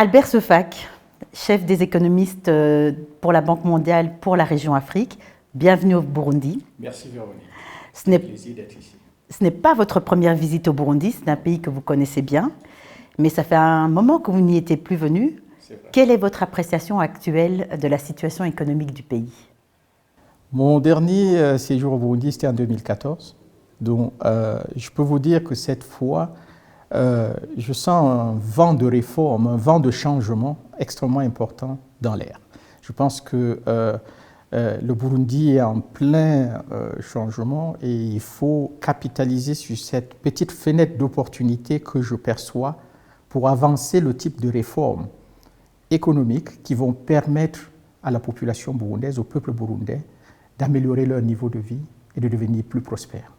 Albert Sefak, chef des économistes pour la Banque mondiale pour la région Afrique, bienvenue au Burundi. Merci Véronique. C'est un plaisir d'être ici. Ce n'est pas votre première visite au Burundi, c'est un pays que vous connaissez bien, mais ça fait un moment que vous n'y étiez plus venu. Quelle est votre appréciation actuelle de la situation économique du pays? Mon dernier séjour au Burundi, c'était en 2014. Donc, je peux vous dire que cette fois, je sens un vent de réforme, un vent de changement extrêmement important dans l'air. Je pense que le Burundi est en plein changement et il faut capitaliser sur cette petite fenêtre d'opportunité que je perçois pour avancer le type de réformes économiques qui vont permettre à la population burundaise, au peuple burundais, d'améliorer leur niveau de vie et de devenir plus prospères.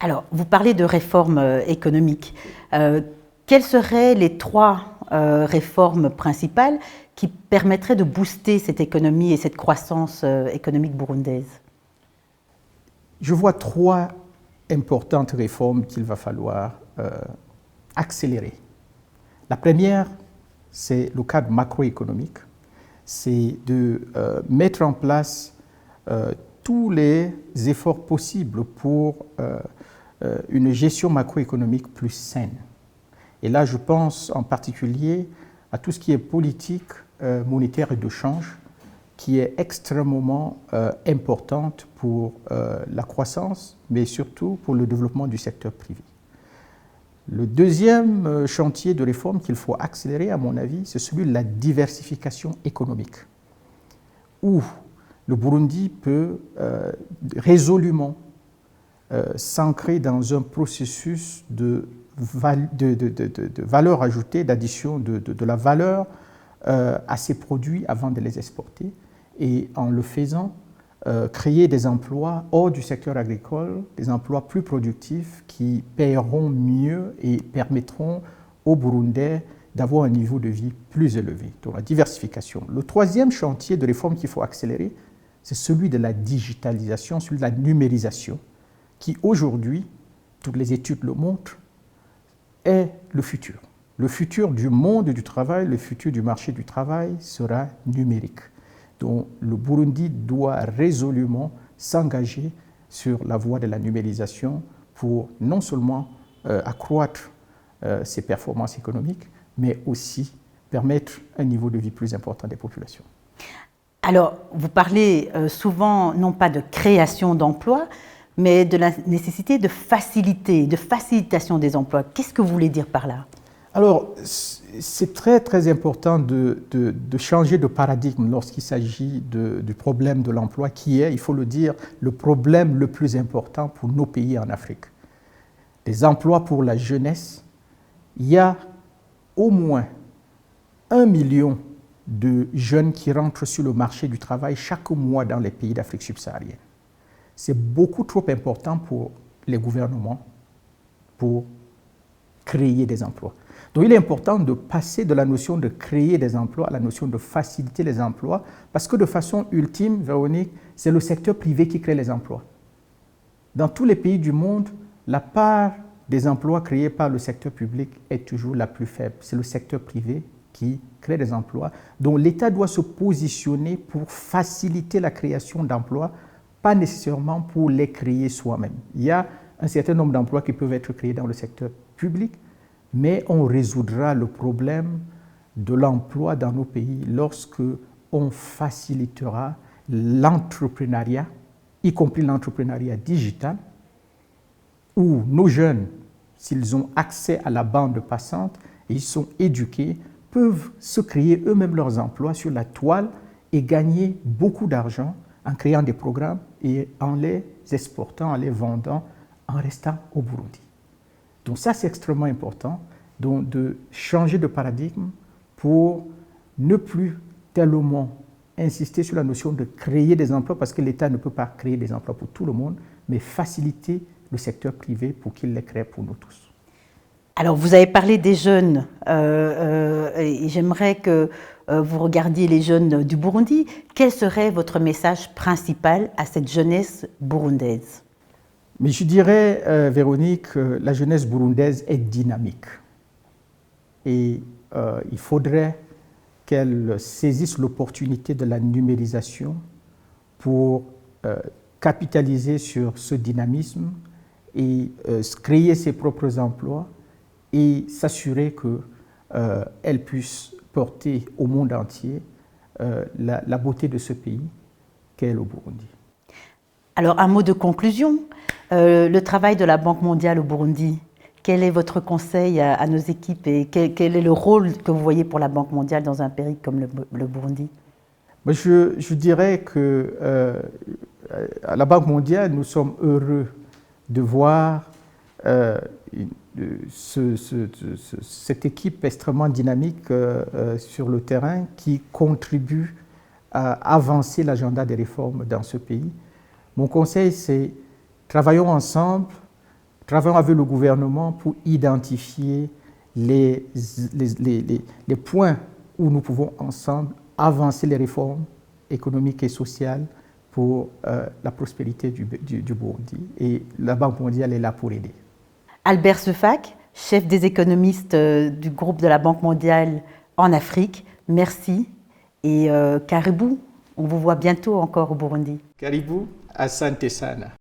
Alors, vous parlez de réformes économiques. Quelles seraient les trois réformes principales qui permettraient de booster cette économie et cette croissance économique burundaise? Je vois trois importantes réformes qu'il va falloir accélérer. La première, c'est le cadre macroéconomique. C'est de mettre en place tous les efforts possibles pour une gestion macroéconomique plus saine. Et là, je pense en particulier à tout ce qui est politique monétaire et de change, qui est extrêmement importante pour la croissance, mais surtout pour le développement du secteur privé. Le deuxième chantier de réforme qu'il faut accélérer, à mon avis, c'est celui de la diversification économique, où le Burundi peut résolument s'ancrer dans un processus de valeur ajoutée, d'addition de la valeur à ses produits avant de les exporter, et en le faisant, créer des emplois hors du secteur agricole, des emplois plus productifs qui paieront mieux et permettront aux Burundais d'avoir un niveau de vie plus élevé. Donc la diversification. Le troisième chantier de réforme qu'il faut accélérer, c'est celui de la digitalisation, celui de la numérisation, qui aujourd'hui, toutes les études le montrent, est le futur. Le futur du monde du travail, le futur du marché du travail sera numérique. Donc le Burundi doit résolument s'engager sur la voie de la numérisation pour non seulement accroître ses performances économiques, mais aussi permettre un niveau de vie plus important des populations. Alors, vous parlez souvent non pas de création d'emplois, mais de la nécessité de facilitation des emplois. Qu'est-ce que vous voulez dire par là? Alors, c'est très important de changer de paradigme lorsqu'il s'agit du problème de l'emploi, qui est, il faut le dire, le problème le plus important pour nos pays en Afrique. Des emplois pour la jeunesse, il y a au moins 1 million de jeunes qui rentrent sur le marché du travail chaque mois dans les pays d'Afrique subsaharienne. C'est beaucoup trop important pour les gouvernements pour créer des emplois. Donc il est important de passer de la notion de créer des emplois à la notion de faciliter les emplois, parce que de façon ultime, Véronique, c'est le secteur privé qui crée les emplois. Dans tous les pays du monde, la part des emplois créés par le secteur public est toujours la plus faible. C'est le secteur privé qui crée des emplois. Donc l'État doit se positionner pour faciliter la création d'emplois, pas nécessairement pour les créer soi-même. Il y a un certain nombre d'emplois qui peuvent être créés dans le secteur public, mais on résoudra le problème de l'emploi dans nos pays lorsque on facilitera l'entrepreneuriat, y compris l'entrepreneuriat digital, où nos jeunes, s'ils ont accès à la bande passante et ils sont éduqués, peuvent se créer eux-mêmes leurs emplois sur la toile et gagner beaucoup d'argent en créant des programmes et en les exportant, en les vendant, en restant au Burundi. Donc ça, c'est extrêmement important, donc de changer de paradigme pour ne plus tellement insister sur la notion de créer des emplois, parce que l'État ne peut pas créer des emplois pour tout le monde, mais faciliter le secteur privé pour qu'il les crée pour nous tous. Alors, vous avez parlé des jeunes, et j'aimerais que vous regardiez les jeunes du Burundi. Quel serait votre message principal à cette jeunesse burundaise? Mais je dirais, Véronique, la jeunesse burundaise est dynamique. Et il faudrait qu'elle saisisse l'opportunité de la numérisation pour capitaliser sur ce dynamisme et créer ses propres emplois et s'assurer qu'elle puisse porter au monde entier la beauté de ce pays qu'est le Burundi. Alors, un mot de conclusion. Le travail de la Banque mondiale au Burundi, quel est votre conseil à nos équipes et quel est le rôle que vous voyez pour la Banque mondiale dans un pays comme le Burundi? Je dirais que à la Banque mondiale, nous sommes heureux de voir cette équipe extrêmement dynamique sur le terrain qui contribue à avancer l'agenda des réformes dans ce pays. Mon conseil, c'est travaillons ensemble, travaillons avec le gouvernement pour identifier les points où nous pouvons ensemble avancer les réformes économiques et sociales pour la prospérité du Burundi. Et la Banque mondiale est là pour aider. Albert Sefak, chef des économistes du groupe de la Banque mondiale en Afrique, merci. Et Caribou, on vous voit bientôt encore au Burundi. Caribou, asante sana.